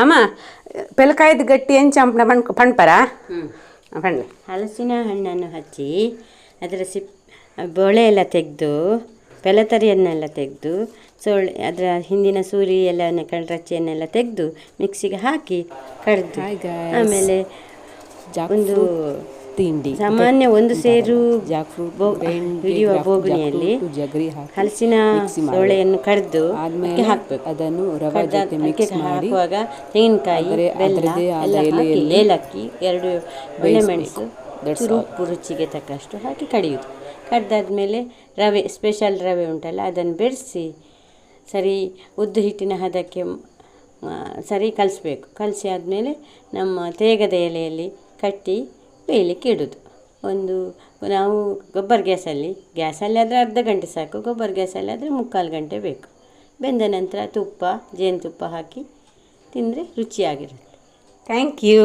ಅಮ್ಮ ಪೆಲಕಾಯ್ದು ಗಟ್ಟಿ ಎಂಚಂಪಣ ಪಣ್ಪರ ಪಣ್ಣೆ ಹಲಸಿನ ಹಣ್ಣನ್ನು ಹಚ್ಚಿ ಅದರ ಬೊಳೆ ಎಲ್ಲ ತೆಗೆದು ಪೆಲತರಿಯನ್ನೆಲ್ಲ ತೆಗೆದು ಅದರ ಹಿಂದಿನ ಸೂರಿ ಎಲ್ಲ ಕಳ್ರಚ್ಚೆಯನ್ನೆಲ್ಲ ತೆಗೆದು ಮಿಕ್ಸಿಗೆ ಹಾಕಿ ಕಡ್ದು ಆಮೇಲೆ ಒಂದು ತಿಂಡಿ ಸಾಮಾನ್ಯ ಒಂದು ಸೇರು ಹಿಡಿಯುವ ಬೋಗುಣಿಯಲ್ಲಿ ಹಲಸಿನ ಸೋಳೆಯನ್ನು ಕಡ್ದು ಹಾಕಬೇಕು. ಅದನ್ನು ರವೆ ಜೊತೆ ಮಿಕ್ಸ್ ಮಾಡಿ ಹಾಕುವಾಗ ತೆಂಗಿನಕಾಯಿ, ಬೆಲ್ಲ ಎಲ್ಲ ಹಾಕಿ, ಏಲಕ್ಕಿ, 2 ಒಳ್ಳೆಮೆಣಸು, ಉಪ್ಪು ರುಚಿಗೆ ತಕ್ಕಷ್ಟು ಹಾಕಿ ಕಡಿಯುವುದು. ಕಡ್ದಾದ್ಮೇಲೆ ರವೆ, ಸ್ಪೆಷಲ್ ರವೆ ಉಂಟಲ್ಲ, ಅದನ್ನು ಬೆರೆಸಿ ಸರಿ ಉದ್ದು ಹಿಟ್ಟಿನ ಹದಕ್ಕೆ ಸರಿ ಕಲಿಸ್ಬೇಕು. ಕಲಸಿ ಆದಮೇಲೆ ನಮ್ಮ ತೇಗದ ಎಲೆಯಲ್ಲಿ ಕಟ್ಟಿ ಬೇಯಲಿಕ್ಕೆ ಇಡೋದು. ನಾವು ಗೊಬ್ಬರ ಗ್ಯಾಸಲ್ಲಿ ಆದರೆ ಅರ್ಧ ಗಂಟೆ ಸಾಕು, ಗೊಬ್ಬರ ಗ್ಯಾಸಲ್ಲಿ ಆದರೆ 3/4 ಗಂಟೆ ಬೇಕು. ಬೆಂದ ನಂತರ ತುಪ್ಪ, ಜೇನುತುಪ್ಪ ಹಾಕಿ ತಿಂದರೆ ರುಚಿಯಾಗಿರುತ್ತೆ. Thank you.